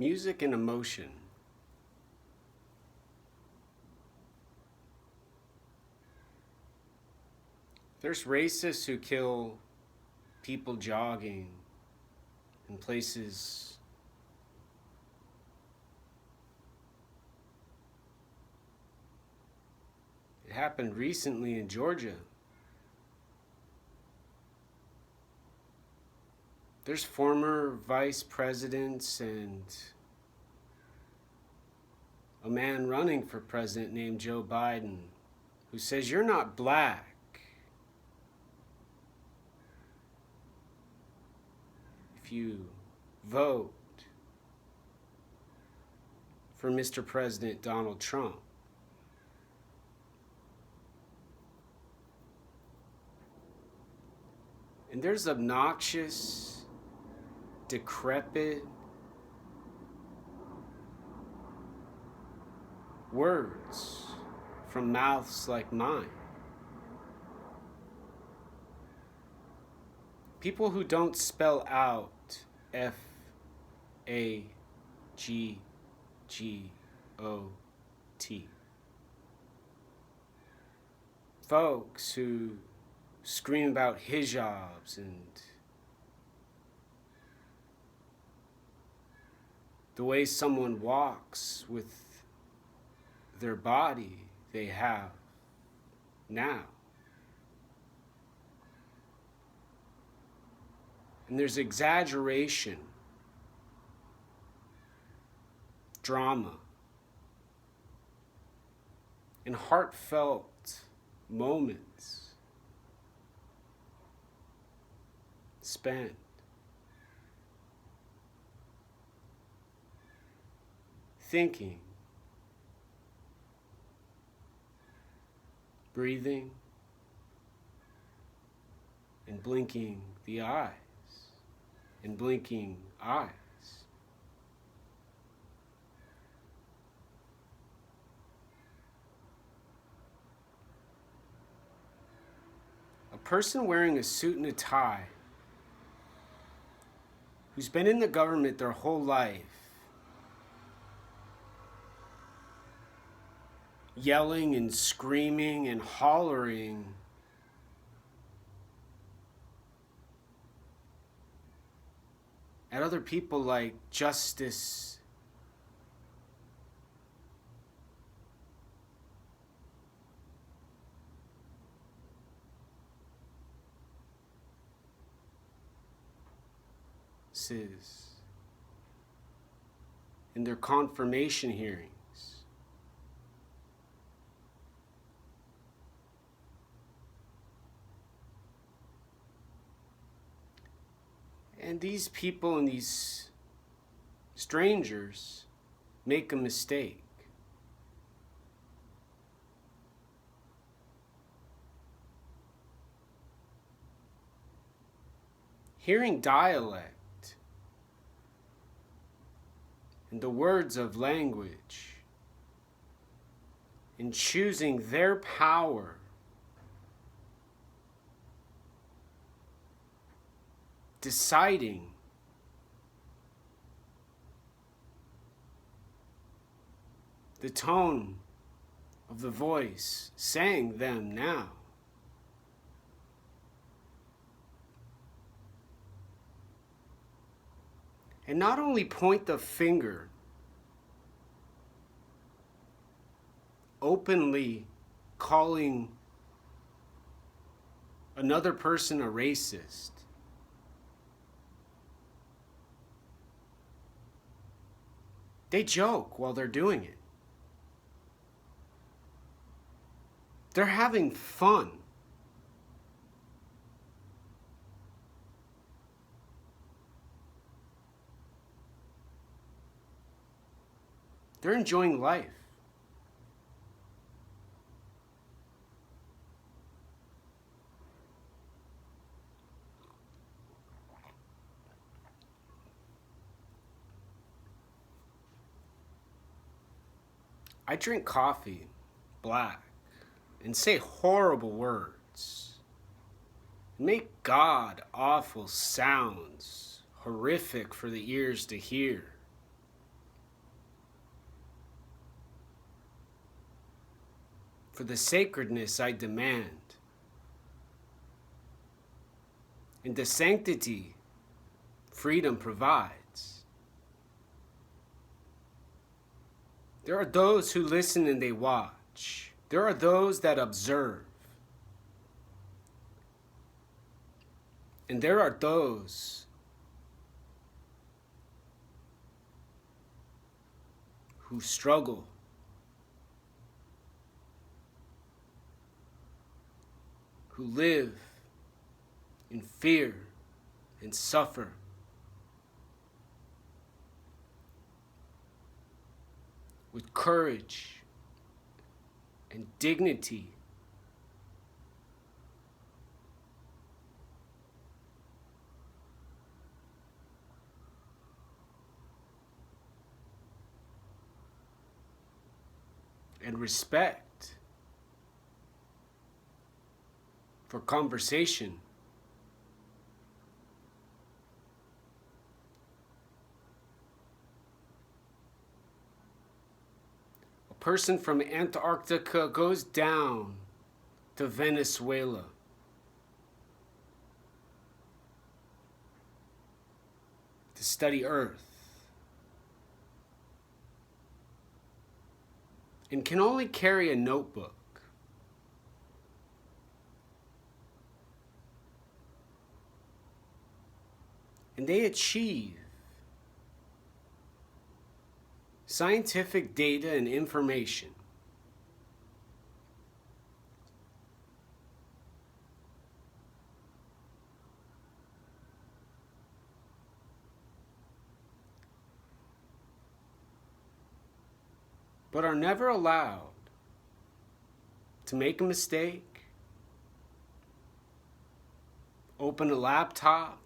Music and emotion. There's racists who kill people jogging in places it happened recently in Georgia. There's former vice presidents and a man running for president named Joe Biden who says, "You're not black if you vote for Mr. President Donald Trump." And there's obnoxious, decrepit words from mouths like mine. People who don't spell out F-A-G-G-O-T. Folks who scream about hijabs and the way someone walks with their body they have now. And there's exaggeration, drama, and heartfelt moments spent thinking, breathing, and blinking the eyes, and blinking eyes. A person wearing a suit and a tie who's been in the government their whole life, yelling and screaming and hollering at other people like justice in their confirmation hearings. And these people and these strangers make a mistake. Hearing dialect and the words of language and choosing their power deciding the tone of the voice saying them now. And not only point the finger, openly calling another person a racist, they joke while they're doing it. They're having fun. They're enjoying life. I drink coffee, black, and say horrible words. Make god-awful sounds, horrific for the ears to hear. for the sacredness I demand, and the sanctity freedom provides. There are those who listen and they watch. There are those that observe. And there are those who struggle, who live in fear and suffer. With courage and dignity. And respect for conversation. A person from Antarctica goes down to Venezuela to study Earth. And can only carry a notebook. And they achieve scientific data and information. But are never allowed to make a mistake, open a laptop,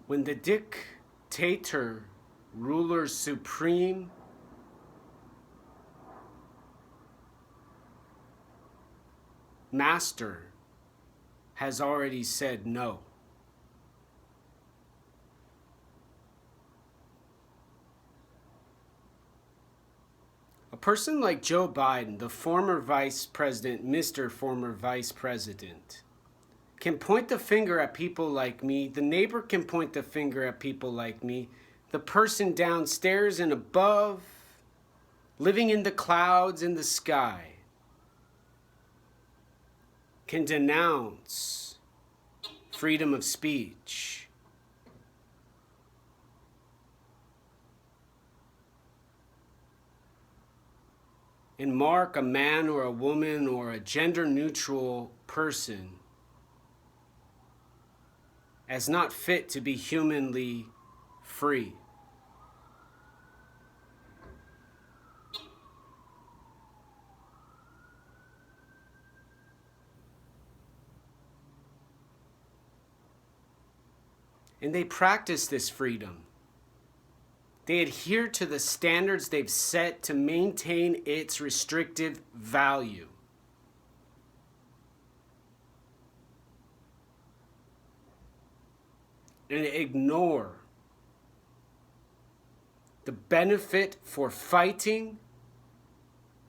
when the dictator, ruler supreme, master has already said no. A person like Joe Biden, the former vice president, Mr. Former Vice President, can point the finger at people like me. The neighbor can point the finger at people like me. The person downstairs and above, living in the clouds in the sky, can denounce freedom of speech. And mark a man or a woman or a gender-neutral person as not fit to be humanly free. And they practice this freedom. They adhere to the standards they've set to maintain its restrictive value. And ignore the benefit for fighting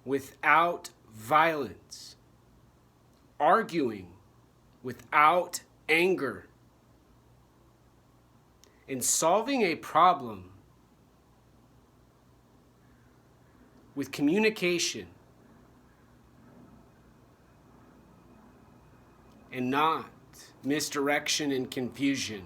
without violence, arguing without anger, and solving a problem with communication and not misdirection and confusion.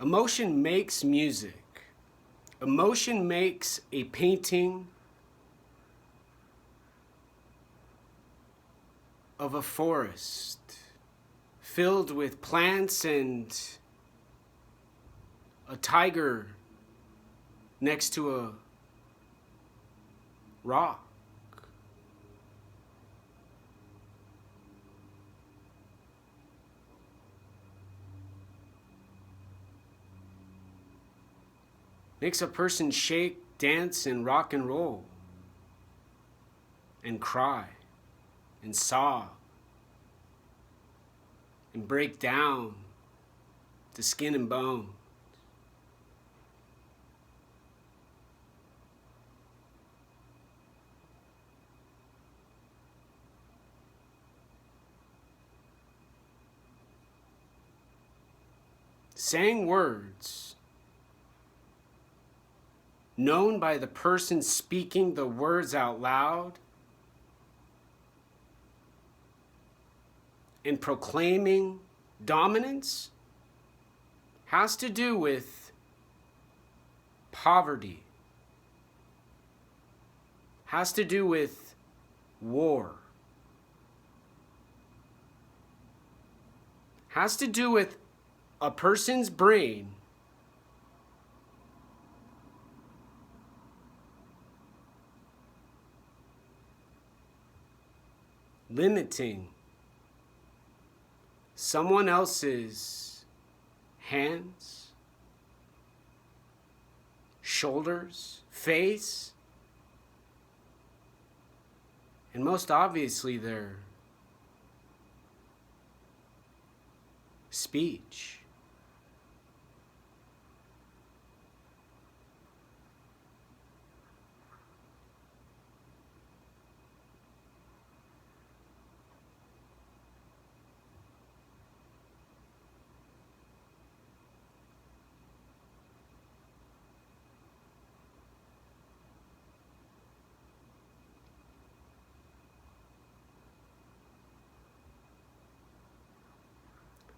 Emotion makes music. Emotion makes a painting of a forest filled with plants and a tiger next to a rock. Makes a person shake, dance, and rock and roll, and cry, and sob, and break down to skin and bone. Saying words known by the person speaking the words out loud and proclaiming dominance has to do with poverty, has to do with war, has to do with a person's brain limiting someone else's hands, shoulders, face, and most obviously their speech.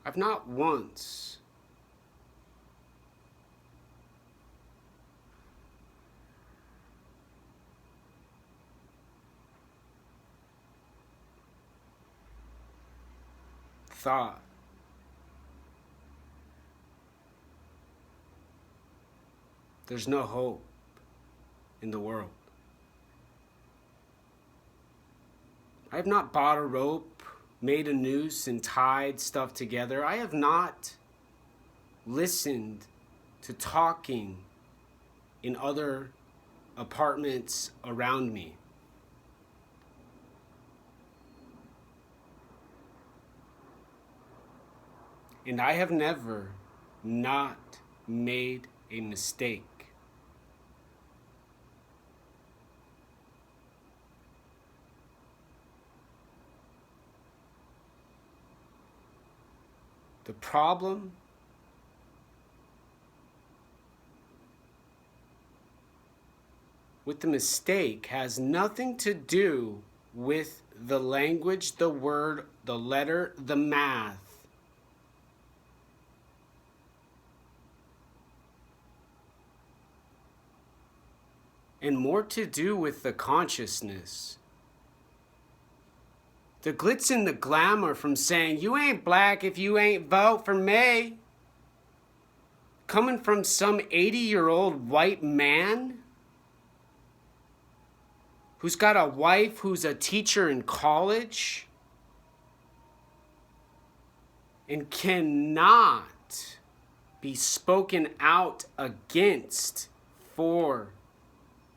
I've not once thought there's no hope in the world. I have not bought a rope, made a noose, and tied stuff together. I have not listened to talking in other apartments around me. And I have never not made a mistake. The problem with the mistake has nothing to do with the language, the word, the letter, the math. And more to do with the consciousness. The glitz and the glamour from saying, you ain't black if you ain't vote for me, coming from some 80-year-old white man who's got a wife who's a teacher in college and cannot be spoken out against for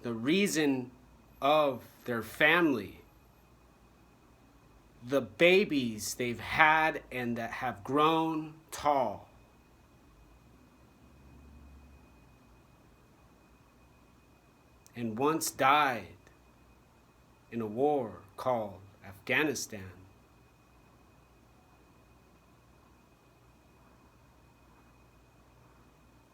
the reason of their family, the babies they've had and that have grown tall. And once died in a war called Afghanistan.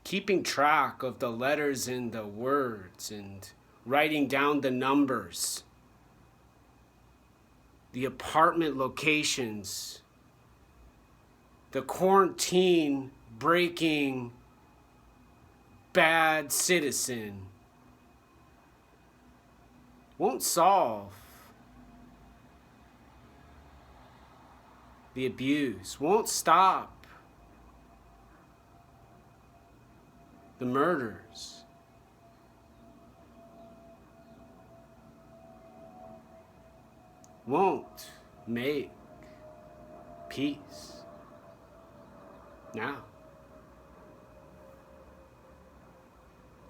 Keeping track of the letters and the words and writing down the numbers, the apartment locations, the quarantine breaking bad citizen won't solve the abuse, won't stop the murders. Won't make peace now.